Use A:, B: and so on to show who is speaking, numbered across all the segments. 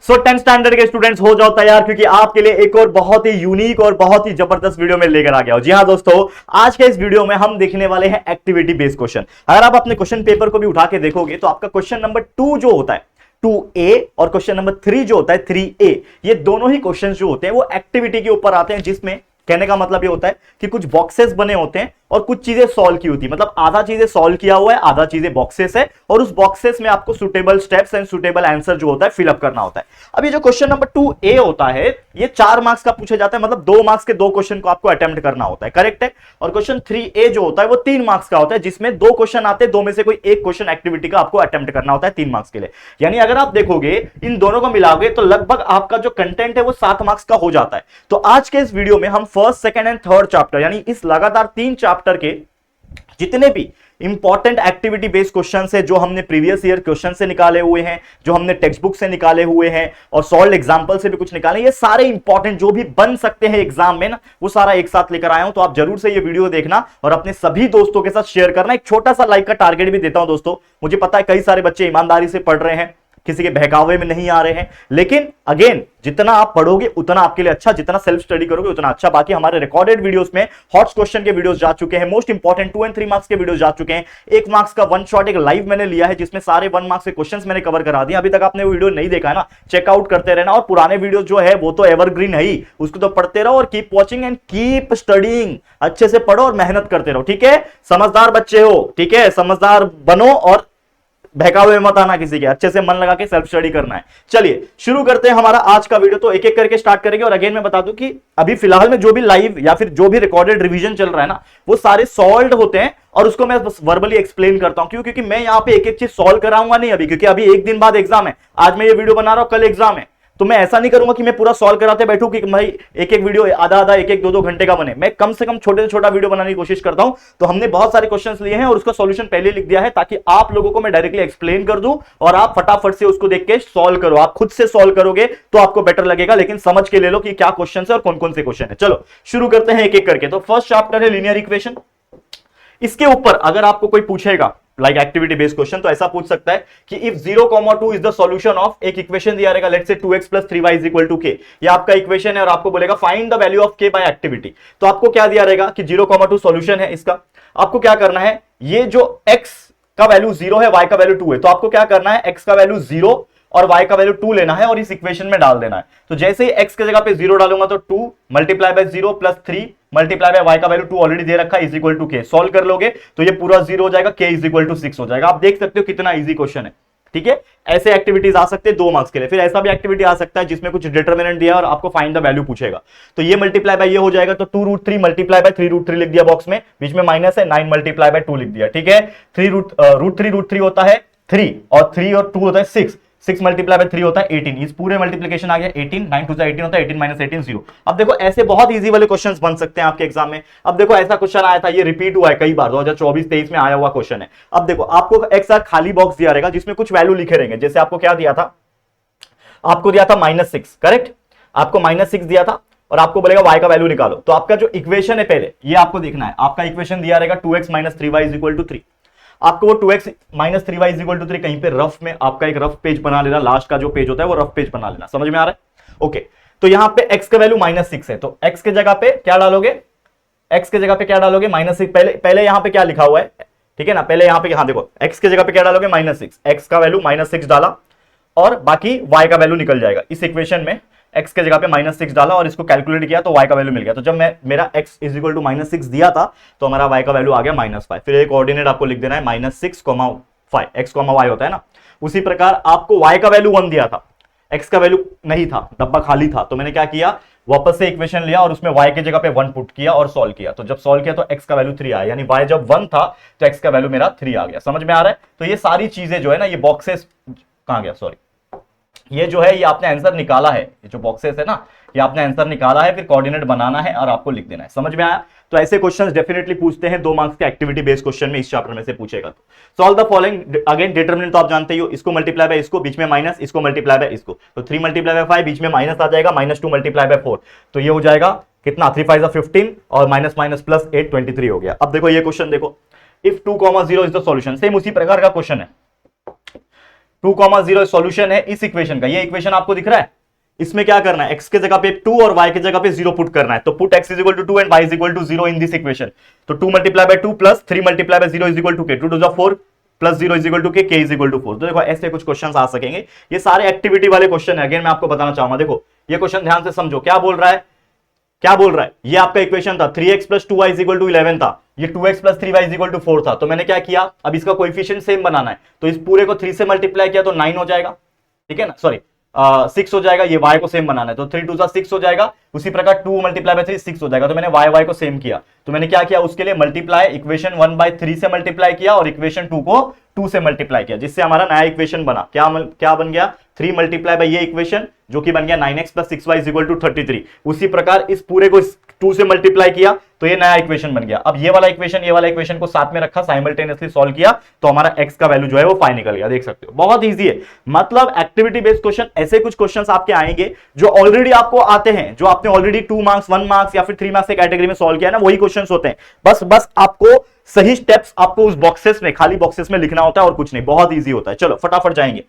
A: सो 10th standard के students हो जाओ तैयार, क्योंकि आपके लिए एक और बहुत ही यूनिक और बहुत ही जबरदस्त वीडियो में लेकर आ गया हूं। जी हां दोस्तों, आज के इस वीडियो में हम देखने वाले हैं एक्टिविटी बेस्ड क्वेश्चन। अगर आप अपने क्वेश्चन पेपर को भी उठा के देखोगे तो आपका क्वेश्चन नंबर 2 जो होता है 2A और क्वेश्चन नंबर 3 जो होता है 3A, ये दोनों ही क्वेश्चन जो होते हैं वो एक्टिविटी के ऊपर आते हैं, जिसमें कहने का मतलब ये होता है कि कुछ बॉक्सेस बने होते हैं और कुछ चीजें सॉल्व की होती है। मतलब आधा चीजें सॉल्व किया हुआ है, आधा चीजें बॉक्सेस है, और उस बॉक्सेस में आपको suitable steps and suitable answer जो होता है फिलअप करना होता है। अब ये जो क्वेश्चन नंबर 2A होता है ये 4 मार्क्स का पूछा जाता है, मतलब 2 मार्क्स के 2 क्वेश्चन को आपको अटेम्प्ट करना होता है, करेक्ट है। और क्वेश्चन 3A जो होता है वो 3 मार्क्स का होता है, जिसमें 2 क्वेश्चन आते हैं, 2 में से कोई एक क्वेश्चन एक्टिविटी का आपको अटेम्प्ट करना होता है 3 मार्क्स के लिए। यानी अगर आप देखोगे इन दोनों को मिलाओगे तो लगभग आपका जो कंटेंट है वो 7 मार्क्स का हो जाता है। तो आज के इस वीडियो में हम first, second and third chapter यानी इस लगातार 3 चैप्टर के जितने भी इंपॉर्टेंट एक्टिविटी बेस्ड क्वेश्चंस है, जो हमने प्रीवियस ईयर क्वेश्चन से निकाले हुए हैं, जो हमने टेक्स्ट बुक से निकाले हुए हैं और सॉल्व एग्जांपल से भी कुछ निकाले, ये सारे इंपॉर्टेंट जो भी बन सकते हैं एग्जाम में ना, वो सारा एक साथ लेकर आया हूं। तो आप जरूर से ये वीडियो देखना और अपने सभी दोस्तों के साथ शेयर करना। एक छोटा सा लाइक का टारगेट भी देता हूं दोस्तों। मुझे पता है कई सारे बच्चे ईमानदारी से पढ़ रहे हैं, किसी के बहकावे में नहीं आ रहे हैं, लेकिन अगेन जितना आप पढ़ोगे उतना आपके लिए अच्छा, जितना सेल्फ स्टडी करोगे उतना अच्छा। बाकी हमारे रिकॉर्डेड वीडियोस में हॉट क्वेश्चन के वीडियोस जा चुके हैं, मोस्ट इंपॉर्टेंट 2 और 3 मार्क्स के वीडियोस जा चुके हैं। 1 मार्क्स का वन शॉट एक लाइव मैंने लिया है, जिसमें सारे 1 मार्क्स के क्वेश्चंस मैंने कवर करा दिए। अभी तक आपने वो वीडियो नहीं देखा है ना, चेकआउट करते रहना। और पुराने वीडियो जो है वो तो एवरग्रीन है ही, उसको तो पढ़ते रहो और keep watching and keep studying. अच्छे से पढ़ो और मेहनत करते रहो, ठीक है। समझदार बच्चे हो, ठीक है, समझदार बनो और बहकावे मत आना किसी के, अच्छे से मन लगा के सेल्फ स्टडी करना है। चलिए शुरू करते हैं हमारा आज का वीडियो। तो एक एक करके स्टार्ट करेंगे। और अगेन मैं बता दूं कि अभी फिलहाल में जो भी लाइव या फिर जो भी रिकॉर्डेड रिवीजन चल रहा है ना, वो सारे सॉल्व होते हैं और उसको मैं बस वर्बली एक्सप्लेन करता हूं। क्यों? क्योंकि मैं यहां पे एक एक चीज सॉल्व कराऊंगा नहीं अभी, क्योंकि अभी एक दिन बाद एग्जाम है। आज मैं ये वीडियो बना रहा हूं, कल एग्जाम है, तो मैं ऐसा नहीं करूंगा कि मैं पूरा सॉल्व कराते बैठूं कि भाई एक एक वीडियो आधा आधा, एक एक 2 घंटे का बने। मैं कम से कम छोटे से छोटा वीडियो बनाने की कोशिश करता हूं। तो हमने बहुत सारे क्वेश्चंस लिए हैं और उसका सॉल्यूशन पहले लिख दिया है, ताकि आप लोगों को मैं डायरेक्टली एक्सप्लेन कर दूं और आप फटाफट से उसको देख के सॉल्व करो। आप खुद से सॉल्व करोगे तो आपको बेटर लगेगा, लेकिन समझ के ले लो कि क्या क्वेश्चन है और कौन कौन से क्वेश्चन है। चलो शुरू करते हैं एक एक करके। तो फर्स्ट चैप्टर है लीनियर इक्वेशन। इसके ऊपर अगर आपको कोई पूछेगा लाइक एक्टिविटी बेस्ड क्वेश्चन, तो ऐसा पूछ सकता है कि if 0,2 is the solution of, एक इक्वेशन दिया रहेगा, let's say 2x + 3y = k, ये आपका इक्वेशन है और आपको बोलेगा find the value of k by activity. तो आपको क्या दिया रहेगा कि 0,2 सॉल्यूशन है इसका। आपको क्या करना है, ये जो x का वैल्यू 0 है, y का वैल्यू 2 है, तो आपको क्या करना है, x का वैल्यू 0 और y का वैल्यू 2 लेना है और इस इक्वेशन में डाल देना है। तो जैसे ही x की जगह पे 0 डालूंगा तो 2 × 0 + 3 × y का वैल्यू 2 ऑलरेडी दे रखा है = k। सॉल्व कर लोगे तो ये पूरा 0 हो जाएगा, k = 6 हो जाएगा। आप देख सकते हो कितना इजी क्वेश्चन है, ठीक है। ऐसे एक्टिविटीज आ सकते हैं 2 मार्क्स के लिए। फिर ऐसा भी एक्टिविटी आ सकता है जिसमें कुछ डिटरमिनेंट दिया और आपको फाइंड द वैल्यू पूछेगा। तो ये मल्टीप्लाई बाय ये हो जाएगा, तो 2√3 × 3√3 लिख दिया बॉक्स में, बीच में माइनस है, 9 × 2 लिख दिया, ठीक है। √3 होता है 3 और 3 और 2 होता है 6, 6 × 3 होता है 18। इस पूरे मल्टीप्लिकेशन आ गया 18, 9 2 18 होता है, 18 - 18 0। अब देखो ऐसे बहुत इजी वाले क्वेश्चंस बन सकते हैं आपके एग्जाम में। अब देखो ऐसा क्वेश्चन आया था, ये रिपीट हुआ है कई बार, 2024-23 में आया हुआ क्वेश्चन है। अब देखो आपको एक साथ खाली बॉक्स दिया रहेगा जिसमें कुछ वैल्यू लिखे रहेंगे। जैसे आपको क्या दिया था, आपको दिया था -6, करेक्ट। आपको -6 दिया था और आपको बोलेगा y का वैल्यू निकालो। तो आपका जो इक्वेशन है पहले ये आपको देखना है। आपका इक्वेशन दिया रहेगा 2x - 3y = 3। आपको वो 2x - 3y = 3 कहीं पे रफ में आपका एक रफ पेज बना लेना, लास्ट का जो पेज होता है वो रफ पेज बना लेना। समझ में आ रहा है? ओके। तो यहां पे x का वैल्यू -6 है, तो x के जगह पे क्या डालोगे, x के जगह पे क्या डालोगे, -6। पहले यहां पे क्या लिखा हुआ है, ठीक है ना। पहले यहां पे, यहां देखो x के जगह पे क्या डालोगे, -6। x का वैल्यू -6 डाला और बाकी y का वैल्यू निकल जाएगा। इस इक्वेशन में x के जगह पे -6 डाला और इसको कैलकुलेट किया तो y का वैल्यू मिल गया। तो जब मेरा x = -6 दिया था तो हमारा y का वैल्यू आ गया -5। फिर एक कोऑर्डिनेट आपको लिख देना है -6, 5, x, y होता है ना। उसी प्रकार आपको y का वैल्यू 1 दिया था, x का वैल्यू नहीं था, डब्बा खाली था। तो मैंने क्या किया, वापस से इक्वेशन लिया और उसमें y के जगह पे 1 पुट किया और सॉल्व किया। तो जब सॉल्व किया तो x का वैल्यू 3 आया, यानी y जब 1 था तो x का वैल्यू मेरा 3 आ गया। समझ में आ रहा है? तो ये सारी चीजें जो है ना, ये बॉक्सेस कहां गया, सॉरी, ये जो है ये आपने आंसर निकाला है, ये जो बॉक्सेस है ना ये आपने आंसर निकाला है, फिर कोऑर्डिनेट बनाना है और आपको लिख देना है। समझ में आया? तो ऐसे क्वेश्चंस डेफिनेटली पूछते हैं 2 मार्क्स के एक्टिविटी बेस्ड क्वेश्चन में, इस चैप्टर में से पूछेगा। तो solve the following. Again determinant तो आप जानते ही हो, इसको मल्टीप्लाई बाय इसको, बीच में माइनस, इसको मल्टीप्लाई बाय इसको। तो 3 × 5 बीच में माइनस आ जाएगा, -2 × 4। तो ये हो जाएगा कितना, 3 5 15 और -+8 23 हो गया। अब देखो ये क्वेश्चन देखो, if 2,0 is the solution, same उसी प्रकार का क्वेश्चन है। 2,0 सॉल्यूशन है इस इक्वेशन का। ये इक्वेशन आपको दिख रहा है, इसमें क्या करना है, x के जगह पे 2 और y के जगह पे 0 पुट करना है। तो put x is equal to 2 and y is equal to 0 in this equation. तो 2 multiply by 2 plus 3 multiply by 0 is equal to k, 2 two 4 plus 0 is equal to k, k is equal to 4। तो देखो ऐसे कुछ questions आ सकेंगे, ये सारे activity वाले question है। अगेन मैं आपको बताना चाहूंगा, देखो ये क्वेश्चन ध्यान से समझो, क्या बोल रहा है, क्या बोल रहा है, ये आपका इक्वेशन था 3x plus 2y is equal to 11 था, ये 2x plus 3y is equal to 4 था। तो मैंने क्या किया, अब इसका कोएफिशिएंट सेम बनाना है, तो इस पूरे को 3 से मल्टीप्लाई किया तो 9 हो जाएगा, ठीक है ना, सॉरी 6 हो जाएगा, ये y को सेम बनाना है तो 3 2 6 हो जाएगा। उसी प्रकार 2 मल्टीप्लाई बाय 3 6 हो जाएगा। तो मैंने y को सेम किया, तो मैंने क्या किया, उसके लिए मल्टीप्लाई इक्वेशन 1 बाय 3 से मल्टीप्लाई किया और इक्वेशन 2 को 2 से मल्टीप्लाई किया, जिससे हमारा नया इक्वेशन बना। क्या बन गया, 3 मल्टीप्लाई बाय ये इक्वेशन जो कि बन गया 9x plus 6y is equal to 33। उसी प्रकार इस पूरे को 2 से मल्टीप्लाई किया तो ये नया इक्वेशन बन गया। अब ये वाला इक्वेशन को साथ में रखा, साइमल्टेनियसली सॉल्व किया तो हमारा x का वैल्यू जो है वो 5 निकल गया। देख सकते हो बहुत इजी है। मतलब एक्टिविटी बेस्ड क्वेश्चन, ऐसे कुछ क्वेश्चंस आपके आएंगे जो ऑलरेडी आपको आते हैं, जो आपने ऑलरेडी 2 मार्क्स 1 मार्क्स या फिर 3 मार्क्स के कैटेगरी में सॉल्व किया है ना, वही क्वेश्चंस होते हैं। बस आपको सही स्टेप्स आपको उस बॉक्सेस में, खाली बॉक्सेस में लिखना होता है और कुछ नहीं, बहुत ईजी होता है। चलो फटाफट जाएंगे।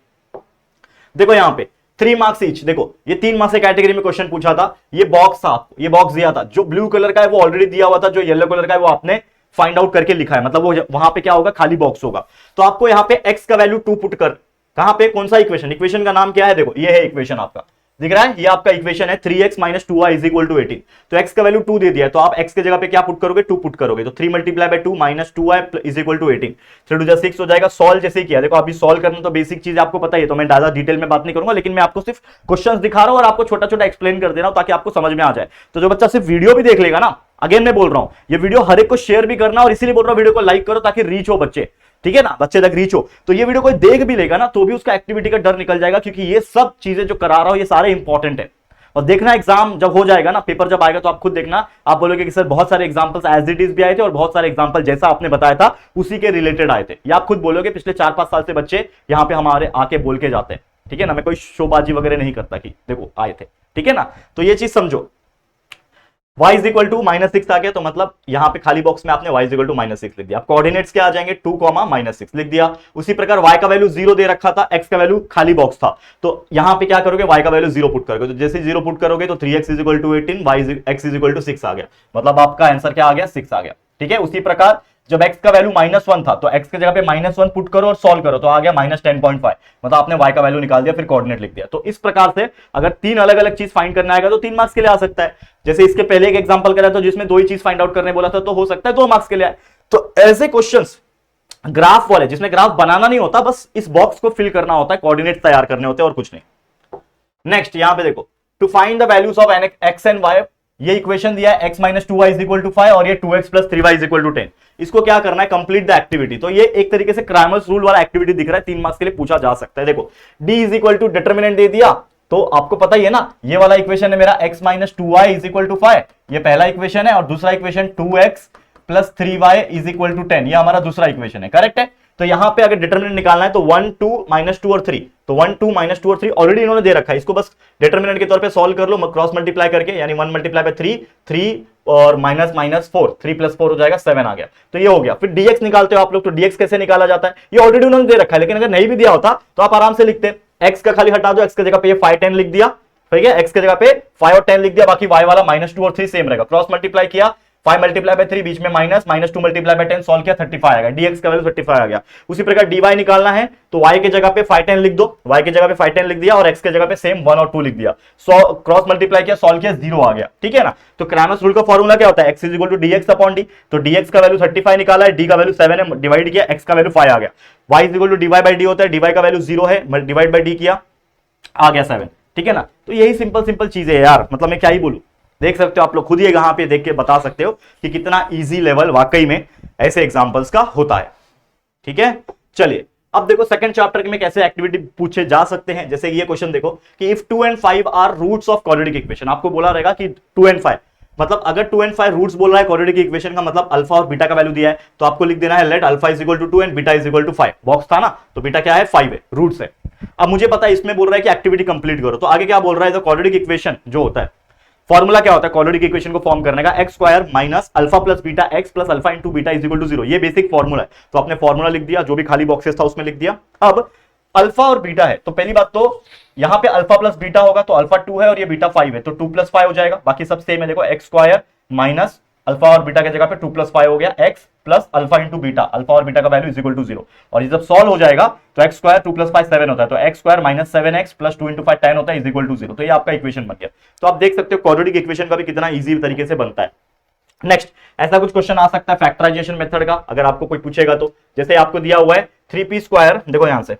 A: देखो यहां पे 3 मार्क्स ईच, देखो ये 3 मार्क्स के कैटेगरी में क्वेश्चन पूछा था। ये बॉक्स था, ये बॉक्स दिया था, जो ब्लू कलर का है वो ऑलरेडी दिया हुआ था, जो येलो कलर का है वो आपने फाइंड आउट करके लिखा है, मतलब वो वहां पे क्या होगा, खाली बॉक्स होगा। तो आपको यहाँ पे x का वैल्यू 2 पुट कर, कहां पे, कौन सा इक्वेशन, इक्वेशन का नाम क्या है, देखो ये है इक्वेशन आपका, दिख रहा है, ये आपका इक्वेशन है 3x minus 2y is equal to 18। तो x का वैल्यू 2 दे दिया है, तो आप x के जगह पे क्या पुट करोगे, 2 पुट करोगे। तो 3 multiply by 2 minus 2y is equal to 18, 3 two 6 हो जाएगा। सॉल्व जैसे किया, देखो अभी सॉल्व करना तो बेसिक चीज आपको पता ही है, तो मैं ज्यादा डिटेल में बात नहीं करूंगा, लेकिन मैं आपको सिर्फ क्वेश्चंस दिखा रहा हूं और आपको छोटा छोटा एक्सप्लेन कर दे रहा हूं ताकि आपको समझ में आ जाए। तो जो बच्चा सिर्फ वीडियो भी देख लेगा ना, अगेन मैं बोल रहा हूं, ये वीडियो हर एक को शेयर भी करना, और इसीलिए बोल रहा हूं वीडियो को लाइक करो ताकि रीच हो बच्चे, ठीक है ना, बच्चे तक रीच हो। तो ये वीडियो कोई देख भी लेगा ना तो भी उसका एक्टिविटी का डर निकल जाएगा, क्योंकि ये सब चीजें जो करा रहा हूं ये सारे इंपॉर्टेंट है। और देखना एग्जाम जब हो जाएगा ना, पेपर जब आएगा तो आप खुद देखना, आप बोलोगे कि सर बहुत सारे एग्जांपल्स एज इट इज भी आए थे और बहुत सारे एग्जांपल जैसा आपने बताया था उसी के रिलेटेड आए थे। या आप खुद बोलोगे पिछले 4-5 साल से बच्चे यहाँ पे हमारे आके बोल के जाते हैं, ठीक है ना, मैं कोई शोबाजी वगैरह नहीं करता कि देखो आए थे, ठीक है ना। तो ये चीज समझो, y इज इक्वल टू -6 आ गया, तो मतलब यहां पे खाली बॉक्स में आपने y इज इक्वल टू -6 लिख दिया। अब कोऑर्डिनेट्स क्या आ जाएंगे, 2, -6 लिख दिया। उसी प्रकार y का वैल्यू 0 दे रखा था, x का वैल्यू खाली बॉक्स था, तो यहां पे क्या करोगे, y का वैल्यू 0 पुट करोगे। तो जैसे 0 पुट करोगे तो 3x is equal to 18, x is equal to 6 आ गया, मतलब आपका आंसर क्या आ गया, 6 आ गया, ठीक है। उसी प्रकार जब x का वैल्यू -1 था तो x की जगह पे -1 पुट करो और सॉल्व करो, तो आ गया -10.5, मतलब आपने y का वैल्यू निकाल दिया, फिर कोऑर्डिनेट लिख दिया। तो इस प्रकार से अगर 3 अलग अलग चीज फाइंड करना आएगा तो 3 मार्क्स के लिए आ सकता है। जैसे इसके पहले एक एग्जांपल करा था जिसमें 2 ही चीज फाइंड आउट करने बोला था, तो हो सकता है 2 मार्क्स के लिए आए। तो ऐसे क्वेश्चंस ग्राफ वाले, जिसमें ग्राफ बनाना नहीं होता, बस इस बॉक्स को फिल करना होता है, कोऑर्डिनेट तैयार करने होते हैं और कुछ नहीं। नेक्स्ट यहां पे देखो, to find the values of x and y, ये इक्वेशन दिया है x minus 2y is equal to 5 और ये 2x plus 3y is equal to 10। इसको क्या करना है, कंप्लीट द एक्टिविटी। तो ये एक तरीके से क्रैमर्स रूल वाला एक्टिविटी दिख रहा है, 3 मार्क्स के लिए पूछा जा सकता है। देखो d is equal to determinant दे दिया, तो आपको पता ही है ना, ये वाला इक्वेशन है मेरा x minus 2y is equal to 5, ये पहला इक्वेशन है, और दूसरा equation 2x plus 3y is equal to 10, ये हमारा दूसरा इक्वेशन है, करेक्ट है। तो यहां पे अगर डिटर्मिनेंट निकालना है तो 1 2 -2 और 3, तो 1 2 -2 और 3 ऑलरेडी इन्होंने दे रखा है, इसको बस डिटर्मिनेंट के तौर पे सॉल्व कर लो, क्रॉस मल्टीप्लाई करके, यानी 1 मल्टीप्लाई बाय 3 और -4, 3 प्लस 4 हो जाएगा 7 आ गया, तो ये हो गया। फिर dx निकालते हो आप लोग, तो dx कैसे निकाला जाता है, ये ऑलरेडी उन्होंने दे रखा है, लेकिन अगर नहीं भी दिया होता तो आप आराम से लिखते, x का खाली हटा दो, x की जगह पे ये 5 10 लिख दिया, ठीक है, x की जगह पे 5 और 10 लिख दिया, बाकी y वाला -2 और 3 सेम रहेगा, क्रॉस मल्टीप्लाई किया, 5 मल्टीप्लाई बाय 3 बीच में -2 मल्टीप्लाई बाय 10 सॉल्व किया, 35 आ गया, dx का वैल्यू 35 आ गया। उसी प्रकार dy निकालना है तो y की जगह पे 5 10 लिख दो, y की जगह पे 5 10 लिख दिया और x की जगह पे सेम 1 और 2 लिख दिया, क्रॉस मल्टीप्लाई किया, सॉल्व किया, 0 आ गया, ठीक है ना। तो क्रैमर्स रूल का फॉर्मूला क्या होता है, x is equal to dx upon d, तो dx का वैल्यू 35 निकाला है, d का वैल्यू 7 है, डिवाइड किया, x का वैल्यू 5 आ गया, y is equal to dy by d होता है, dy का वैल्यू 0 है, डिवाइड बाय d किया, आ गया 7, ठीक है ना। तो यही सिंपल चीजें है यार, मतलब मैं क्या ही बोलूं, देख सकते हो आप लोग खुद ही यहां पे देख के बता सकते हो कि कितना इजी लेवल वाकई में ऐसे एग्जांपल्स का होता है, ठीक है। चलिए अब देखो सेकंड चैप्टर में कैसे एक्टिविटी पूछे जा सकते हैं। जैसे ये क्वेश्चन देखो कि if 2 and 5 are roots of quadratic equation, आपको बोला रहेगा कि 2 and 5, मतलब अगर 2 and 5 रूट्स बोल रहा है क्वाड्रेटिक इक्वेशन का, मतलब अल्फा और बीटा का वैल्यू दिया है, तो आपको लिख देना है let alpha is equal to 2 and beta is equal to 5, box था ना, तो बीटा क्या है 5 है, रूट्स है। अब मुझे पता है इसमें बोल रहा है कि एक्टिविटी कंप्लीट करो, तो आगे क्या बोल रहा है, क्वाड्रेटिक इक्वेशन जो होता है, फॉर्मूला क्या होता है क्वाड्रेटिक इक्वेशन को फॉर्म करने का, x square minus alpha plus beta x plus alpha into beta is equal to 0, ये बेसिक फॉर्मूला है। तो आपने फॉर्मूला लिख दिया, जो भी खाली बॉक्सेस था उसमें लिख दिया। अब अल्फा और बीटा है, तो पहली बात तो यहां पे अल्फा प्लस बीटा होगा, तो अल्फा 2 है और ये बीटा 5 है, तो 2 + 5 हो जाएगा। बाकी सब सेम है, देखो एक्स स्क्वायर माइनस अल्फा और बीटा की जगह पे 2 + 5 हो गया, x plus alpha into beta, alpha और बीटा का वैल्यू इज इक्वल टू 0। और ये जब सॉल्व हो जाएगा तो एक्स स्क्वायर 2 + 5 7 होता है, तो x square minus 7x plus 2 × 5 10 होता है, इज इक्वल टू 0। तो ये आपका इक्वेशन बन गया। तो आप देख सकते हो क्वाड्रेटिक इक्वेशन का भी कितना इजी तरीके से बनता है। नेक्स्ट, ऐसा कुछ क्वेश्चन आ सकता है फैक्टराइजेशन मेथड का, अगर आपको कोई पूछेगा तो। जैसे आपको दिया हुआ है 3p², देखो यहां से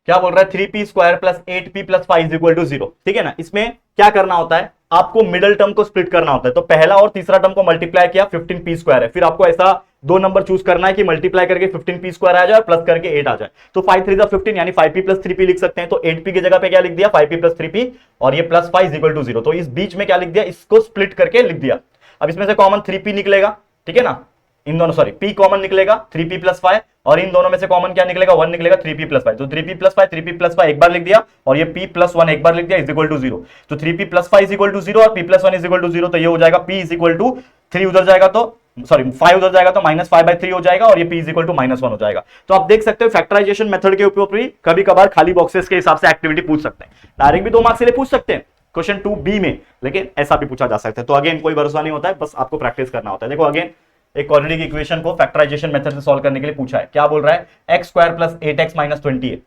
A: क्या बोल रहा है, 3p² + 8p + 5 is equal to 0, ठीक है ना। इसमें क्या करना होता है, आपको मिडल टर्म को स्प्लिट करना होता है। तो पहला और तीसरा टर्म को मल्टीप्लाई किया, 15p² है, फिर आपको ऐसा दो नंबर चूज करना है कि मल्टीप्लाई करके 15p² आ जाए और प्लस करके 8 आ जाए। तो 5 3 15 यानी 5p + 3p लिख सकते हैं। तो 8p की जगह पे क्या लिख दिया, 5p + 3p, और ये +5 इज इक्वल टू 0। तो इस बीच में क्या लिख दिया, इसको स्प्लिट करके लिख दिया। अब इसमें से कॉमन 3p निकलेगा, ठीक है ना, इन दोनों सॉरी p कॉमन निकलेगा 3p + 5, और इन दोनों में से कॉमन क्या निकलेगा, 1 निकलेगा, 3p + 5। तो 3p + 5 3p + 5 एक बार लिख दिया, और ये p + 1 एक बार लिख दिया, इज इक्वल टू 0। तो 3p + 5 इज इक्वल टू 0 और p + 1 इज इक्वल टू 0। तो ये हो जाएगा p इज इक्वल टू 3 उधर जाएगा तो सॉरी 5 उधर जाएगा तो -5/3 हो जाएगा, और ये p इज इक्वल टू -1 हो जाएगा। तो आप देख सकते हो फैक्टराइजेशन मेथड के ऊपर भी कभी कभार खाली बॉक्सेस के हिसाब से एक्टिविटी पूछ सकते हैं। डायरेक्ट भी 2 मार्क्स के लिए पूछ सकते हैं क्वेश्चन 2b में, लेकिन ऐसा भी पूछा जा सकता है। तो अगेन कोई भरोसा नहीं होता है, बस आपको प्रैक्टिस करना होता है। देखो अगेन एक क्वाड्रेटिक इक्वेशन को फैक्टराइजेशन मेथड से सॉल्व करने के लिए पूछा है। क्या बोल रहा है, x² + 8x - 20 है,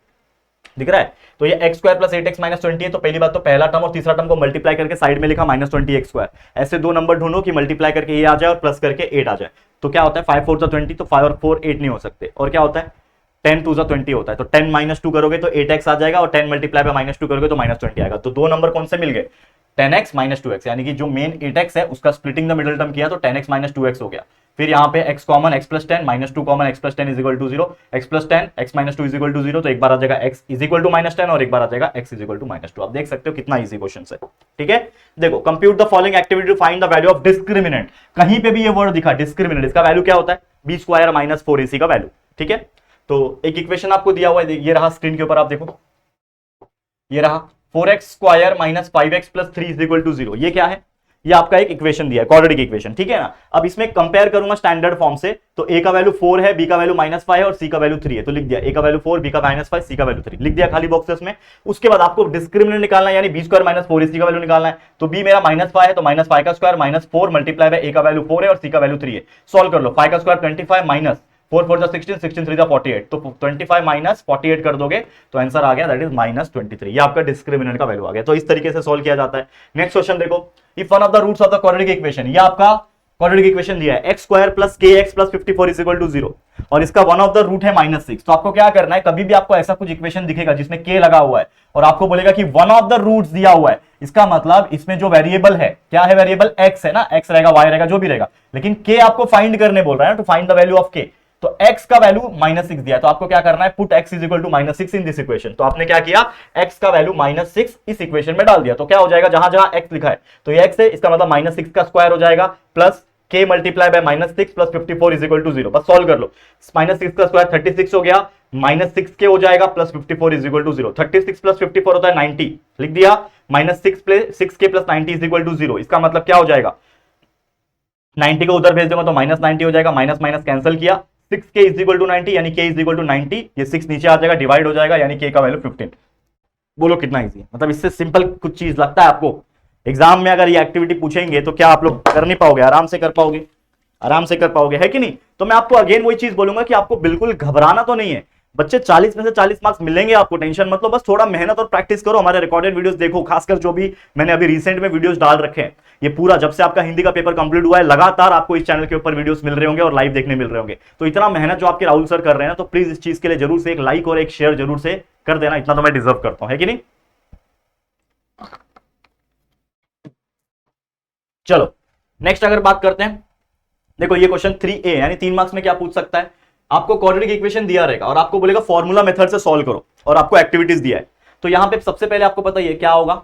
A: दिख रहा है। तो ये x² + 8x - 20 है। तो पहली बात तो पहला टर्म और तीसरा टर्म को मल्टीप्लाई करके साइड में लिखा -20x²। ऐसे दो नंबर ढूंढो कि मल्टीप्लाई करके ये आ जाए और प्लस करके 8 आ जाए। तो क्या होता है, 5 4 20, तो 5 और 4 8 नहीं हो सकते। और क्या होता है, 10 2 20 होता है। तो 10 - 2 करोगे तो 8x आ जाएगा, और 10 मल्टीप्लाई बाय -2 करोगे तो -20 आएगा। तो दो नंबर कौन से मिल गए, 10x - 2x, यानी कि जो मेन 8x है उसका स्प्लिटिंग द मिडिल टर्म किया तो 10x - 2x हो गया। फिर यहाँ पे x common, x + 10 -2 common, x + 10 is equal to 0, x + 10 x - 2 is equal to 0। तो एक बार आ जाएगा x इज इक्वल टू -10 और एक बार आ जाएगा x इज इक्वल टू -2। आप देख सकते हो कितना इजी क्वेश्चन है, ठीक है। देखो, compute the following activity to find the value of discriminant. कहीं पे भी ये वर्ड दिखा डिस्क्रिमिनेंट, इसका वैल्यू क्या होता है, b² - 4ac का वैल्यू, ठीक है। तो एक इक्वेशन आपको दिया हुआ है, ये रहा स्क्रीन के ऊपर, आप देखो ये रहा 4x² - 5x + 3 is equal to 0। ये क्या है, ये आपका एक इक्वेशन दिया है, क्वाड्रेटिक इक्वेशन, ठीक है ना। अब इसमें कंपेयर करूंगा स्टैंडर्ड फॉर्म से, तो a का वैल्यू 4 है, b का वैल्यू -5 है और c का वैल्यू 3 है। तो लिख दिया a का वैल्यू 4, b का -5, c का वैल्यू 3, लिख दिया खाली बॉक्सेस में। उसके बाद आपको डिस्क्रिमिनेंट निकालना है, यानी b² - 4ac का वैल्यू निकालना है। तो b मेरा -5 है, तो -5 का स्क्वायर -4 मल्टीप्लाई बाय a का वैल्यू 4 है और c का वैल्यू 3 है। सॉल्व कर लो, 5 का स्क्वायर 25 माइनस 4 4 16 16 3 48, तो 25 - 48 कर दोगे तो आंसर आ गया, दैट इज -23। ये आपका डिस्क्रिमिनेंट का वैल्यू आ गया। तो इस तरीके से सॉल्व किया जाता है। नेक्स्ट क्वेश्चन देखो, if one of the roots of the quadratic equation, ये आपका क्वाड्रेटिक इक्वेशन दिया है, x² + kx + 54 is equal to 0, और इसका वन ऑफ द रूट है -6। तो आपको क्या करना है, कभी भी आपको ऐसा कुछ इक्वेशन दिखेगा जिसमें k लगा हुआ है और आपको बोलेगा कि वन ऑफ द रूट्स दिया हुआ है, इसका मतलब इसमें जो वेरिएबल है, क्या है वेरिएबल, x है ना, x रहेगा, y रहेगा, जो भी रहेगा, लेकिन k आपको फाइंड करने बोल रहा है, to find the value of k। तो x का वैल्यू -6 दिया, तो आपको क्या करना है, put x is equal to -6 in this equation. तो आपने क्या किया, x का वैल्यू -6 इस इक्वेशन में डाल दिया। तो क्या हो जाएगा, जहां जहां x लिखा है तो ये x है, इसका मतलब -6 का स्क्वायर हो जाएगा, plus k multiply by -6 plus 54 is equal to 0। बस सॉल्व कर लो, -6 का स्क्वायर 36 हो गया, -6k हो जाएगा, plus 54 is equal to 0। 36 plus 54 होता है 90, लिख दिया, -6k plus 90 is equal to 0। इसका मतलब क्या हो जाएगा, 90 को उधर भेज दूंगा तो -90 हो जाएगा, माइनस माइनस कैंसिल किया, 6k इज इक्वल टू 90, यानी k इज इक्वल टू 90, ये 6 नीचे आ जाएगा, डिवाइड हो जाएगा, यानी k का वैल्यू 15। बोलो कितना इजी है, मतलब इससे सिंपल कुछ चीज लगता है आपको। एग्जाम में अगर ये एक्टिविटी पूछेंगे तो क्या आप लोग कर नहीं पाओगे, आराम से कर पाओगे, आराम से कर पाओगे, है कि नहीं। तो मैं आपको अगेन वही चीज बोलूंगा कि आपको बिल्कुल घबराना तो नहीं है, बच्चे 40 में से 40 मार्क्स मिलेंगे आपको, टेंशन मत लो, बस थोड़ा मेहनत और प्रैक्टिस करो। हमारे रिकॉर्डेड वीडियोस देखो, खासकर जो भी मैंने अभी रिसेंट में वीडियोस डाल रखे हैं, ये पूरा जब से आपका हिंदी का पेपर कंप्लीट हुआ है, लगातार आपको इस चैनल के ऊपर वीडियोस मिल रहे होंगे और लाइव देखने मिल रहे होंगे। तो इतना मेहनत जो आपके राहुल सर कर रहे हैं, तो प्लीज इस चीज के लिए जरूर से एक लाइक और एक शेयर जरूर से कर देना, इतना तो मैं डिजर्व करता हूं, है कि नहीं। चलो नेक्स्ट अगर बात करते हैं, देखो ये क्वेश्चन 3A यानी 3 मार्क्स में क्या पूछ सकता है, आपको क्वाड्रेटिक इक्वेशन दिया रहेगा और आपको बोलेगा फॉर्मूला मेथड से सॉल्व करो, और आपको एक्टिविटीज दिया है। तो यहां पे सबसे पहले आपको पता ही है क्या होगा,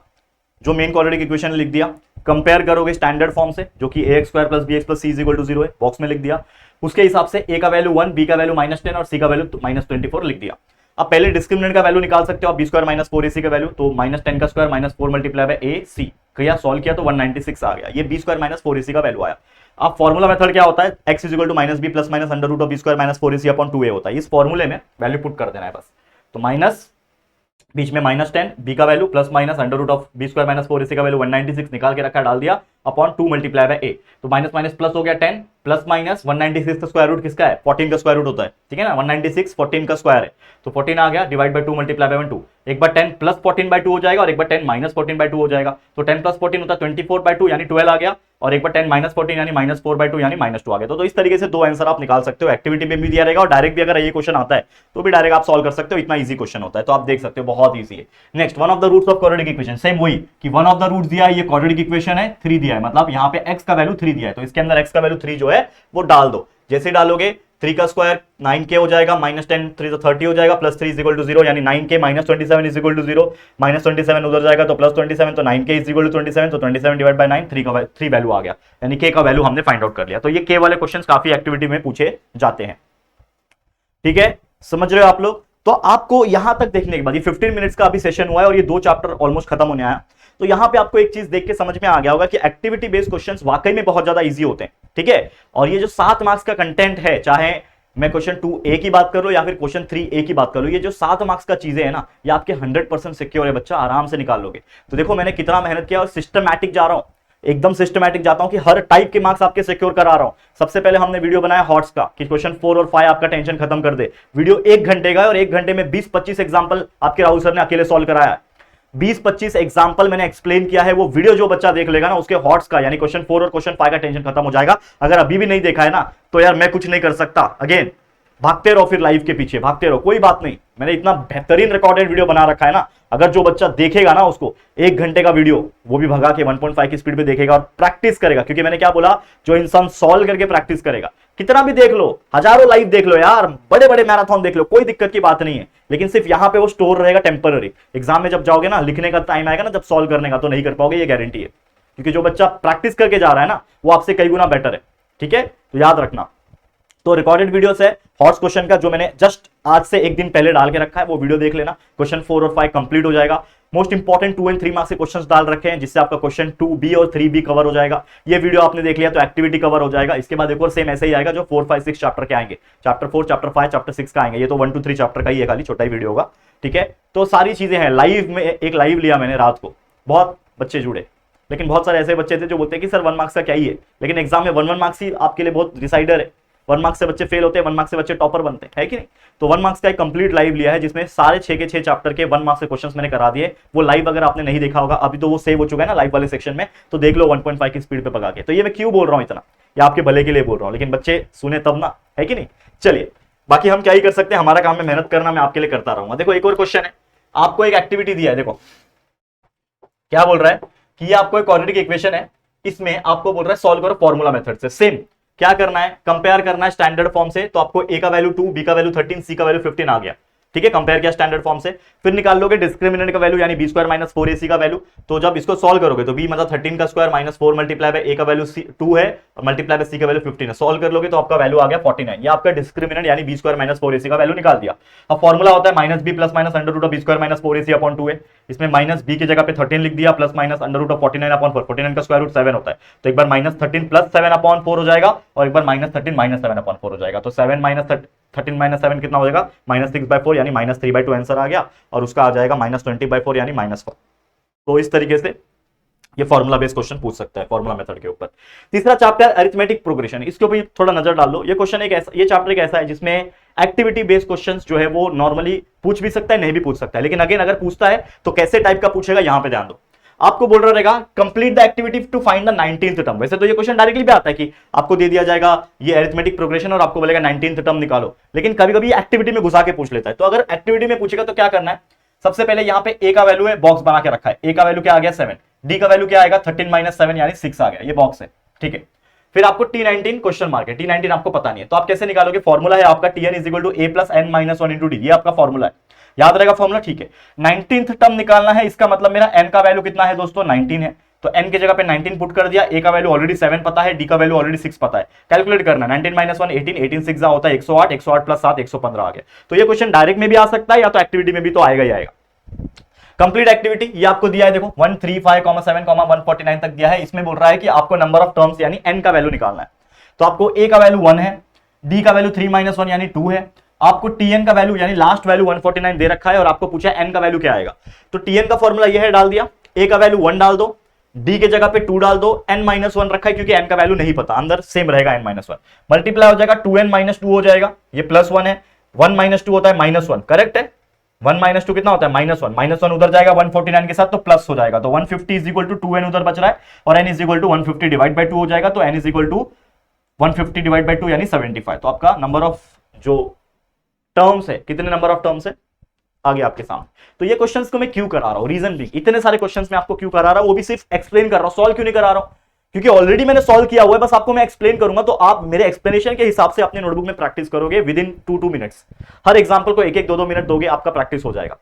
A: जो मेन क्वाड्रेटिक इक्वेशन लिख दिया, कंपेयर करोगे स्टैंडर्ड फॉर्म से, जो कि ax² + bx + c is equal to 0 है, बॉक्स में लिख दिया। उसके हिसाब से a का वैल्यू 1, b का वैल्यू -10 और c का वैल्यू -24 लिख दिया। अब पहले डिस्क्रिमिनेंट का वैल्यू निकाल सकते हो आप, b² - 4ac का वैल्यू, तो -10 का स्क्वायर -4 मल्टीप्लाई बाय ac, किया, सॉल्व किया तो 196 आ गया, ये बी स्क्वायर माइनस 4ac का वैल्यू आया। अब फॉर्मूला मेथड क्या होता है, x is equal to minus B plus minus under root of B square minus 4ac upon 2a होता है। इस फॉर्मूले में वैल्यू पुट कर देना है बस, तो माइनस बीच में -10 बी का value plus minus under root of B square minus 4ac का वैल्यू 196 निकाल के रखा, डाल दिया अपॉन 2 मल्टीप्लाई बाय a, तो माइनस माइनस प्लस हो गया 10 प्लस माइनस 196 का स्क्वायर रूट किसका है, 14 का स्क्वायर रूट होता है, ठीक है ना, 196 14 का स्क्वायर है, तो 14 आ गया, डिवाइड बाय 2 मल्टीप्लाई बाय 2, एक बार 10 प्लस 14 बाय 2 हो जाएगा और एक बार 10 माइनस 14 बाय 2 हो जाएगा, तो 10 प्लस 14 होता है 24 बाय 2 यानी 12 आ गया, और एक बार 10 माइनस 14 यानी माइनस 4 बाय 2 यानी -2 आ गया। तो इस तरीके से दो आंसर आप निकाल सकते हो, एक्टिविटी में भी दिया रहेगा और डायरेक्ट भी अगर ये क्वेश्चन आता है तो भी डायरेक्ट आप सॉल्व कर सकते हो, इतना इजी क्वेश्चन होता है, तो आप देख सकते हो बहुत इजी है। Next, one of the roots of quadratic equation, same वही कि वन ऑफ द रूट्स दिया है, ये क्वाड्रेटिक इक्वेशन है, 3 दिया है, मतलब यहाँ पे x का वैल्यू 3 दिया है, तो इसके अंदर x का वैल्यू 3 जो है वो डाल दो, जैसे डालोगे 3 का स्क्वायर 9k हो जाएगा, -10 3 तो 30 हो जाएगा, प्लस 3 इज इक्वल टू 0 यानी 9k minus 27 is equal to 0, -27 उधर जाएगा तो प्लस 27, तो 9k इज इक्वल टू 27, तो 27 डिवाइड बाय 9, 3 वैल्यू आ गया, यानी k का वैल्यू हमने फाइंड आउट कर लिया। तो ये k वाले क्वेश्चंस काफी एक्टिविटी में पूछे जाते हैं, ठीक है, समझ रहे हो आप लोग। तो आपको यहां तक देखने के बाद, ये 15 मिनट्स का अभी सेशन हुआ है और ये 2 चैप्टर ऑलमोस्ट खत्म होने आया, तो यहां पे आपको एक चीज देख के समझ में आ गया होगा कि एक्टिविटी बेस्ड क्वेश्चंस वाकई में बहुत ज्यादा इजी होते हैं, ठीक है। और ये जो 7 मार्क्स का कंटेंट है, चाहे मैं क्वेश्चन 2a की बात कर लो या फिर क्वेश्चन 3a की बात कर लो, ये जो 7 मार्क्स का चीजें है ना, ये आपके 100% सिक्योर है, बच्चा आराम से निकाल लोगे। तो देखो मैंने कितना मेहनत किया और सिस्टमैटिक जा रहा हूं, एकदम सिस्टमैटिक जाता हूं कि हर टाइप के मार्क्स आपके सिक्योर करा रहा हूं। सबसे पहले हमने वीडियो बनाया हॉट्स का कि क्वेश्चन 4 और 5 आपका टेंशन खत्म कर दे, वीडियो 1 घंटे का है और 1 घंटे में 20-25 एग्जांपल आपके राहुल सर ने अकेले सॉल्व कराया है, 20-25 एग्जांपल मैंने एक्सप्लेन किया है। वो वीडियो जो बच्चा देख लेगा ना, उसके हॉट्स का यानी क्वेश्चन 4 और क्वेश्चन 5 का टेंशन खत्म हो जाएगा। अगर अभी भी नहीं देखा है ना, तो यार मैं कुछ नहीं कर सकता, अगेन भागते रहो, फिर लाइव के पीछे भागते रहो, कोई बात नहीं, मैंने इतना बेहतरीन रिकॉर्डेड वीडियो बना रखा है ना, अगर जो बच्चा देखेगा ना उसको 1 घंटे का वीडियो, वो भी भगा के 1.5 की स्पीड पे देखेगा और प्रैक्टिस करेगा, क्योंकि मैंने क्या बोला, जो इंसान सॉल्व करके प्रैक्टिस करेगा, कितना भी देख लो, हजारों लाइव देख लो यार, बड़े बड़े मैराथन देख लो, कोई दिक्कत की बात नहीं है, लेकिन सिर्फ यहां पे वो स्टोर रहेगा टेम्पररी। एग्जाम में जब जाओगे ना, लिखने का टाइम आएगा ना, जब सॉल्व करने का, तो नहीं कर पाओगे, ये गारंटी है, क्योंकि जो बच्चा प्रैक्टिस करके जा रहा है ना, वो आपसे कई गुना बेटर है, ठीक है, तो याद रखना। तो रिकॉर्डेड वीडियोस है हॉट्स क्वेश्चन का, जो मैंने जस्ट आज से 1 दिन पहले डाल के रखा है, वो वीडियो देख लेना, क्वेश्चन 4 और 5 कंप्लीट हो जाएगा। मोस्ट इंपॉर्टेंट 2 और 3 मार्क्स के क्वेश्चंस डाल रखे हैं, जिससे आपका क्वेश्चन 2b और 3b कवर हो जाएगा। ये वीडियो आपने देख लिया तो एक्टिविटी कवर हो जाएगा। इसके बाद एक और सेम ऐसे ही आएगा, जो 4, 5, 6 चैप्टर के आएंगे, चैप्टर 4, चैप्टर 5, चैप्टर 6 का आएंगे। ये तो 1 to 3 चैप्टर का ही है, खाली छोटा ही वीडियो होगा, ठीक है। तो सारी चीजें हैं। लाइव में एक लाइव लिया मैंने रात को, बहुत बच्चे जुड़े, लेकिन बहुत सारे ऐसे बच्चे थे जो बोलते हैं कि सर 1 मार्क्स का क्या ही है, लेकिन एग्जाम में 1 मार्क्स ही आपके लिए बहुत डिसाइडर है। 1 मार्क्स से बच्चे फेल होते हैं, 1 मार्क्स से बच्चे टॉपर बनते हैं, है कि नहीं। तो 1 मार्क्स का एक कंप्लीट लाइव लिया है, जिसमें सारे 6 के 6 चैप्टर के 1 मार्क्स के क्वेश्चंस मैंने करा दिए। वो लाइव अगर आपने नहीं देखा होगा, अभी तो वो सेव हो चुका है ना लाइव वाले सेक्शन में, तो देख लो 1.5 की स्पीड पे भगा के। तो ये मैं क्यों बोल रहा हूं इतना, ये आपके भले के लिए बोल रहा हूं, लेकिन बच्चे सुने तब ना, है कि नहीं। चलिए, बाकी हम क्या ही कर सकते हैं, हमारा काम है मेहनत करना, मैं आपके लिए करता रहूंगा। देखो एक और क्वेश्चन है, आपको एक एक्टिविटी दिया है, देखो क्या बोल रहा है कि ये आपको एक क्वाड्रेटिक इक्वेशन है, इसमें आपको बोल रहा है सॉल्व करो फॉर्मूला मेथड से। सेम क्या करना है, कंपेयर करना है स्टैंडर्ड फॉर्म से। तो आपको ए का वैल्यू 2, बी का वैल्यू 13, सी का वैल्यू 15 आ गया, ठीक है, कंपेयर किया स्टैंडर्ड फॉर्म से। फिर निकाल लोगे डिस्क्रिमिनेंट का वैल्यू, यानी बी स्क्वायर माइनस 4ac का वैल्यू। तो जब इसको सॉल्व करोगे तो बी मतलब 13 का स्क्वायर माइनस 4 मल्टीप्लाई बाय ए का वैल्यू 2 है और मल्टीप्लाई बाय सी का वैल्यू 15 है। सॉल्व कर लोगे तो आपका वैल्यू आ गया 49। ये आपका डिस्क्रिमिनेंट यानी बी स्क्वायर माइनस 4ac का वैल्यू निकाल दिया। अब फॉर्मूला होता है minus B plus minus under root of B square minus 4ac upon 2 है। इसमें माइनस बी की जगह पे 13 लिख दिया, plus minus under root of 49 upon 4, 49 का स्क्वायर रूट 7 होता है। तो एक बार माइनस 13 प्लस 7 अपॉन 4 हो जाएगा और एक बार माइनस 13 माइनस 7 अपॉन 4 हो जाएगा। तो 7 माइनस 13 माइनस 7 कितना हो जाएगा, -6/4 यानी -3/2 आंसर आ गया, और उसका आ जाएगा -20/4 यानी -4। तो इस तरीके से ये फॉर्मूला बेस्ड क्वेश्चन पूछ सकता है फॉर्मूला मेथड के ऊपर। तीसरा चैप्टर अरिथमेटिक प्रोग्रेशन, इसके ऊपर थोड़ा नजर डाल लो। ये क्वेश्चन एक ऐसा, ये चैप्टर एक ऐसा है जिसमें एक्टिविटी बेस्ड क्वेश्चंस जो है वो नॉर्मली पूछ भी सकता है, नहीं भी पूछ सकता है, लेकिन अगेन अगर पूछता है तो कैसे टाइप का पूछेगा, यहां पे ध्यान दो। आपको बोल रहा रहेगा complete the activity to find the 19th term. वैसे तो ये क्वेश्चन डायरेक्टली भी आता है कि आपको दे दिया जाएगा ये अरिथमेटिक प्रोग्रेशन और आपको बोलेगा 19th टर्म निकालो, लेकिन कभी कभी एक्टिविटी में घुसा के पूछ लेता है। तो अगर एक्टिविटी में पूछेगा तो क्या करना है, सबसे पहले यहाँ पे ए का वैल्यू है, बॉक्स बना के रखा है। ए का वैल्यू क्या आ गया 7, डी का वैल्यू क्या आएगा 13 माइनस 7 यानी 6 आ गया, ये बॉक्स है, ठीक है। फिर आपको T19 क्वेश्चन मार्क है, T19 आपको पता नहीं है, तो आप कैसे निकालोगे, फॉर्मूला है आपका Tn is equal to a plus n minus 1 into D, ये आपका फॉर्मूला है, याद रहेगा फॉर्मूला, ठीक है। 19th टर्म निकालना है, इसका मतलब मेरा n का वैल्यू कितना है दोस्तों 19 है, तो n की जगह पे 19 पुट कर दिया। a का वैल्यू ऑलरेडी 7 पता है, d का वैल्यू ऑलरेडी 6 पता है, कैलकुलेट करना 19 माइनस 1 18, 18 6 होता है 108, 108 प्लस 7 115 आ गया। तो ये क्वेश्चन डायरेक्ट में भी आ सकता है या तो एक्टिविटी में भी तो आएगा ही आएगा। कंप्लीट एक्टिविटी ये आपको दिया है, देखो 135,7,149 तक दिया है। इसमें बोल रहा है कि आपको नंबर ऑफ टर्म्स यानी n का वैल्यू निकालना है। तो आपको a का वैल्यू 1 है, d का वैल्यू 3 - 1 यानी 2 है, आपको tn का वैल्यू यानी लास्ट वैल्यू 149 दे रखा है और आपको पूछा n का वैल्यू क्या आएगा। तो tn का फॉर्मूला ये है, डाल दिया, a का वैल्यू 1 डाल दो, d के जगह पे 2 डाल दो, n - 1 रखा है क्योंकि n का वैल्यू नहीं पता, अंदर सेम रहेगा n - 1, मल्टीप्लाई हो जाएगा 2n - 2 हो जाएगा, ये +1 है, 1 - 2 होता है -1, करेक्ट है, 1 - 2 कितना होता है -1, -1 उधर जाएगा 149 के साथ तो प्लस हो जाएगा, तो 150 = 2n उधर बच रहा है और n = 150 डिवाइड बाय 2 हो जाएगा, तो n = 150 डिवाइड बाय 2 यानी 75। तो आपका नंबर ऑफ जो टर्म्स है, कितने नंबर ऑफ टर्म्स है आगे आपके सामने। तो ये क्वेश्चंस को मैं क्यों करा रहा हूं, रीजन भी, इतने सारे क्वेश्चंस मैं आपको क्यों करा रहा हूं, वो भी सिर्फ एक्सप्लेन कर रहा हूं, सॉल्व क्यों नहीं करा रहा हूं, क्योंकि ऑलरेडी मैंने सॉल्व किया हुआ है, बस आपको मैं एक्सप्लेन करूंगा तो आप मेरे एक्सप्लेनेशन के हिसाब से अपने नोटबुक में प्रैक्टिस करोगे with in 2 minutes. Her example को 1-1, 2-2 मिनट दोगे, आपका प्रैक्टिस हो जाएगा।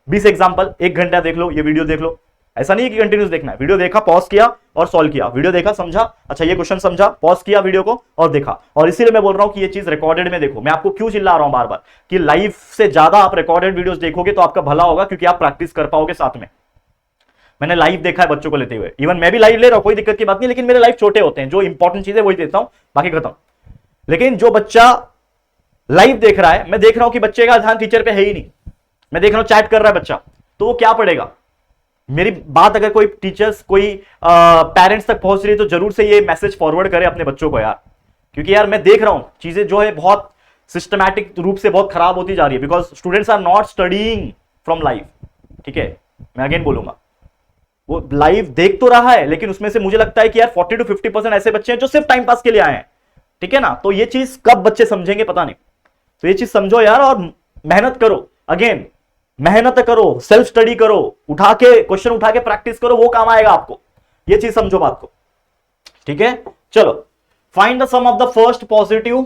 A: 20 एग्जांपल 1 घंटा देख लो, ये वीडियो देख लो, ऐसा नहीं है कि कंटिन्यूस देखना है, वीडियो देखा, पॉज किया और सॉल्व किया, वीडियो देखा, समझा, अच्छा ये क्वेश्चन समझा, पॉज किया वीडियो को और देखा। और इसीलिए मैं बोल रहा हूं कि ये चीज रिकॉर्डेड में देखो। मैं आपको क्यों चिल्ला रहा हूं बार बार कि लाइव से ज्यादा आप रिकॉर्डेड वीडियोस देखोगे तो आपका भला होगा, क्योंकि आप प्रैक्टिस कर पाओगे साथ में। मैंने लाइव देखा है बच्चों को लेते हुए, इवन मैं भी लाइव ले रहा हूं, कोई दिक्कत की बात नहीं, लेकिन मेरे लाइव छोटे होते हैं, जो इंपॉर्टेंट चीजें वही देता हूं, बाकी खत्म। लेकिन जो बच्चा लाइव देख रहा है, मैं देख रहा हूं कि बच्चे का ध्यान टीचर पे है ही नहीं, मैं देख रहा हूं चैट कर रहा है बच्चा, तो वो क्या पढ़ेगा। मेरी बात अगर कोई टीचर्स, कोई पेरेंट्स तक पहुंच रही है तो जरूर से ये मैसेज फॉरवर्ड करे अपने बच्चों को यार, क्योंकि यार मैं देख रहा हूं चीजें जो है बहुत सिस्टमैटिक रूप से बहुत खराब होती जा रही है, because students are not studying from live. ठीक है, मैं अगेन बोलूंगा, वो लाइव देख तो रहा है लेकिन उसमें से मुझे लगता है कि यार 40 to 50% ऐसे बच्चे हैं जो सिर्फ टाइम पास के लिए आए हैं। ठीक है ना, तो ये चीज कब बच्चे समझेंगे पता नहीं, तो ये चीज समझो यार और मेहनत करो, अगेन मेहनत करो, सेल्फ स्टडी करो, उठा के क्वेश्चन उठा के प्रैक्टिस करो, वो काम आएगा आपको, ये चीज समझो बात को। ठीक है, चलो find the sum of the first positive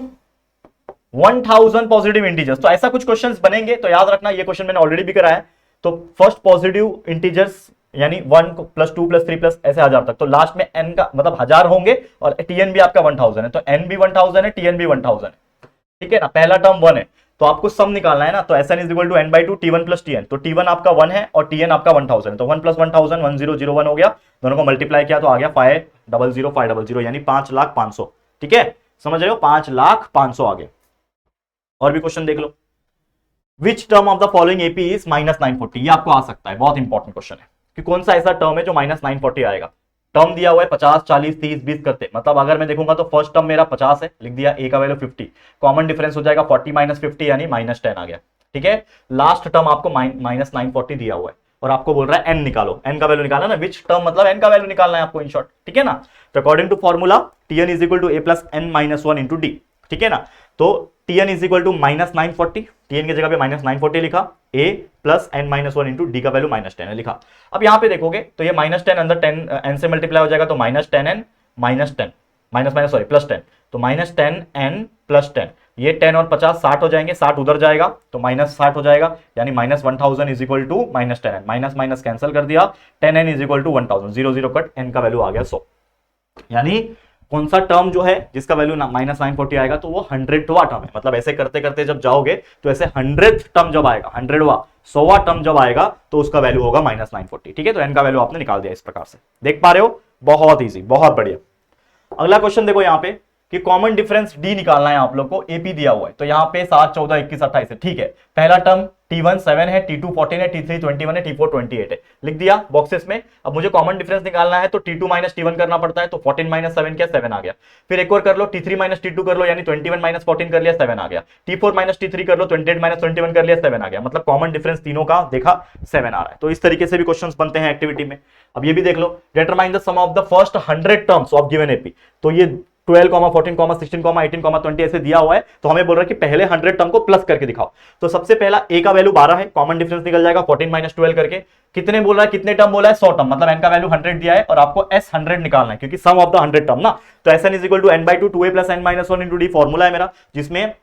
A: 1000 positive integers. तो ऐसा कुछ क्वेश्चंस बनेंगे, तो याद रखना ये क्वेश्चन मैंने ऑलरेडी भी कराया है। तो फर्स्ट पॉजिटिव इंटीजर्स यानी 1 + 2 + 3 ऐसे 1000 तक, तो लास्ट में n का मतलब 1000 होंगे और tn भी आपका 1000 है, तो n भी 1000 है, tn भी 1000 है। ठीक है ना, पहला टर्म 1 है तो आपको सम निकालना है ना, तो Sn = n/2 t1 + tn, तो t1 आपका 1 है और tn आपका 1000 है, तो 1 + 1000 1001 हो गया, दोनों को मल्टीप्लाई किया तो आ गया 500 यानी 5,500,000। ठीक है, समझ रहे हो, 5,500,000 आ गए। और भी क्वेश्चन देख लो, which term of the following AP is -940, ये आपको आ सकता है, बहुत इंपॉर्टेंट क्वेश्चन है कि कौन सा ऐसा टर्म है जो -940 आएगा। टर्म दिया हुआ है 50, 40, 30, 20 करते, मतलब अगर मैं देखूंगा तो फर्स्ट टर्म मेरा 50 है, लिख दिया, a का वैल्यू 50, कॉमन डिफरेंस हो जाएगा 40 - 50 यानी -10 आ गया। ठीक है, लास्ट टर्म आपको -940 दिया हुआ है और आपको बोल रहा है n निकालो, n का वैल्यू निकालना ना, विच टर्म मतलब n का वैल्यू निकालना है आपको इन शॉर्ट। ठीक है ना, तो according to formula tn = a + n - 1 × d। ठीक है ना, तो tn = -940, tn की जगह पे -940 लिखा, a + n - 1 × d का वैल्यू -10 है लिखा। अब यहां पे देखोगे तो ये -10 अंदर 10 n से मल्टीप्लाई हो जाएगा, तो -10n -10 +10, तो -10n + 10, ये 10 और 50 60 हो जाएंगे, 60 उधर जाएगा तो -60 हो जाएगा, यानी -1000 = -10n, माइनस माइनस कैंसिल कर दिया, 10n = 1000, 0 0 कट, n का वैल्यू आ गया 100। यानी कौन सा टर्म जो है जिसका वैल्यू -940 आएगा, तो वो 100वां टर्म है, मतलब ऐसे करते करते जब जाओगे तो ऐसे 100th टर्म जब आएगा, 100वां 100वां टर्म जब आएगा तो उसका वैल्यू होगा -940। ठीक है, तो n का वैल्यू आपने निकाल दिया इस प्रकार से, देख पा रहे हो, बहुत ईजी, बहुत बढ़िया। अगला क्वेश्चन देखो यहाँ पे कि कॉमन डिफरेंस d निकालना है आप लोग को, AP दिया हुआ है, तो यहाँ पे 7, 14, 21, 28 है। ठीक है, पहला टर्म t1 7 है, t2 14 है, t3 21 है, t4 28 है, लिख दिया बॉक्सेस में। अब मुझे कॉमन डिफरेंस निकालना है तो t2 - t1 करना पड़ता है, तो 14 - 7 क्या 7 आ गया। फिर एक और कर लो, t3 - t2 कर लो, यानी 21 - 14 कर लिया, 7 आ गया। t4 - t3 कर लो, 28 - 21 कर लिया, 7 आ गया। मतलब कॉमन डिफरेंस तीनों का देखा 7 आ रहा है। तो इस तरीके से भी क्वेश्चंस बनते हैं एक्टिविटी में। अब ये भी देख लो, determine the sum of the first 100 terms of given AP, तो ये 12, 14, 16, 18, 20 ऐसे दिया हुआ है, तो हमें बोल रहा है कि पहले 100 टर्म को प्लस करके दिखाओ। तो सबसे पहला a का वैल्यू 12 है, कॉमन डिफरेंस निकल जाएगा 14 - 12 करके, कितने बोल रहा है, कितने टर्म बोला है, 100 टर्म, मतलब n का वैल्यू 100 दिया है और आपको s 100 निकालना है क्योंकि सम ऑफ द 100 टर्म ना। तो Sn = n/2 2a + n - 1 × d formula है मेरा, जिसमें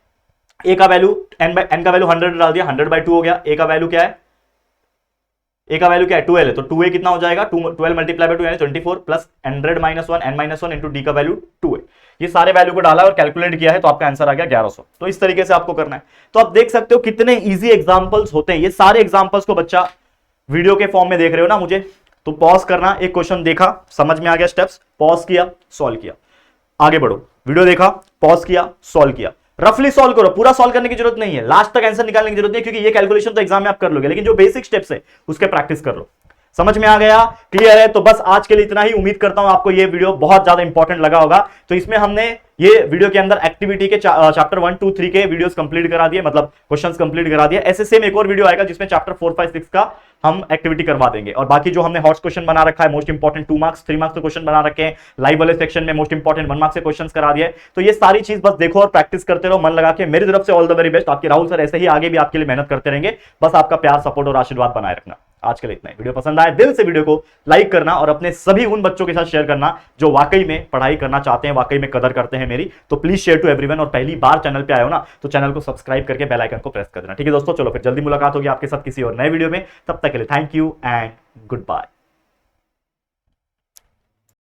A: a का वैल्यू n का वैल्यू 100 डाल दिया, 100/2 हो गया। a का वैल्यू क्या है, a का वैल्यू क्या है, 12 है, तो 2a कितना हो जाएगा, 12 × 2 यानी 24 + 100 - 1 n - 1 × d का वैल्यू 2 है। ये सारे वैल्यू को डाला और कैलकुलेट किया है, तो आपका आंसर आ गया 1100। तो इस तरीके से आपको करना है। तो आप देख सकते हो कितने इजी एग्जांपल्स होते हैं, ये सारे एग्जांपल्स को बच्चा वीडियो के फॉर्म में देख रहे हो ना मुझे, तो पॉज करना, एक क्वेश्चन देखा, समझ में आ गया स्टेप्स, पॉज किया, सॉल्व किया, आगे बढ़ो, वीडियो देखा, पॉज किया, सॉल्व किया, रफली सॉल्व करो, पूरा सॉल्व करने की जरूरत नहीं है, लास्ट तक आंसर निकालने की जरूरत नहीं है, क्योंकि ये कैलकुलेशन तो एग्जाम में आप कर लोगे, लेकिन जो बेसिक स्टेप्स है उसके प्रैक्टिस कर लो। समझ में आ गया, क्लियर है? तो बस आज के लिए इतना ही, उम्मीद करता हूं आपको ये वीडियो बहुत ज्यादा इंपॉर्टेंट लगा होगा। तो इसमें हमने ये वीडियो के अंदर एक्टिविटी के चैप्टर 1, 2, 3 के वीडियोस कंप्लीट करा दिए, मतलब क्वेश्चंस कंप्लीट करा दिए। ऐसे सेम एक और वीडियो आएगा जिसमें चैप्टर 4, 5, 6 का हम एक्टिविटी करवा देंगे, और बाकी जो हमने हॉट्स क्वेश्चन बना रखा है, मोस्ट इंपॉर्टेंट 2 मार्क्स 3 मार्क्स के क्वेश्चन बना रखे हैं, लाइव वाले सेक्शन में मोस्ट इंपॉर्टेंट 1 मार्क्स के क्वेश्चंस करा दिए। तो ये सारी चीज बस देखो और प्रैक्टिस करते रहो मन लगा के। मेरी तरफ से ऑल द वेरी बेस्ट। आपके राहुल सर ऐसे ही आगे भी आपके लिए मेहनत करते रहेंगे, बस आपका प्यार, सपोर्ट और आशीर्वाद बनाए रखना। आज के लिए इतना ही। वीडियो पसंद आए दिल से वीडियो को लाइक करना, और अपने सभी उन बच्चों के साथ शेयर करना जो वाकई में पढ़ाई करना चाहते हैं, वाकई में कदर करते हैं मेरी। तो प्लीज शेयर टू एवरीवन, और पहली बार चैनल पे आए हो ना तो चैनल को सब्सक्राइब करके बेल आइकन को प्रेस कर देना। ठीक है दोस्तों, चलो फिर जल्दी मुलाकात होगी आपके साथ किसी और नए वीडियो में। तब तक के लिए thank you and good bye.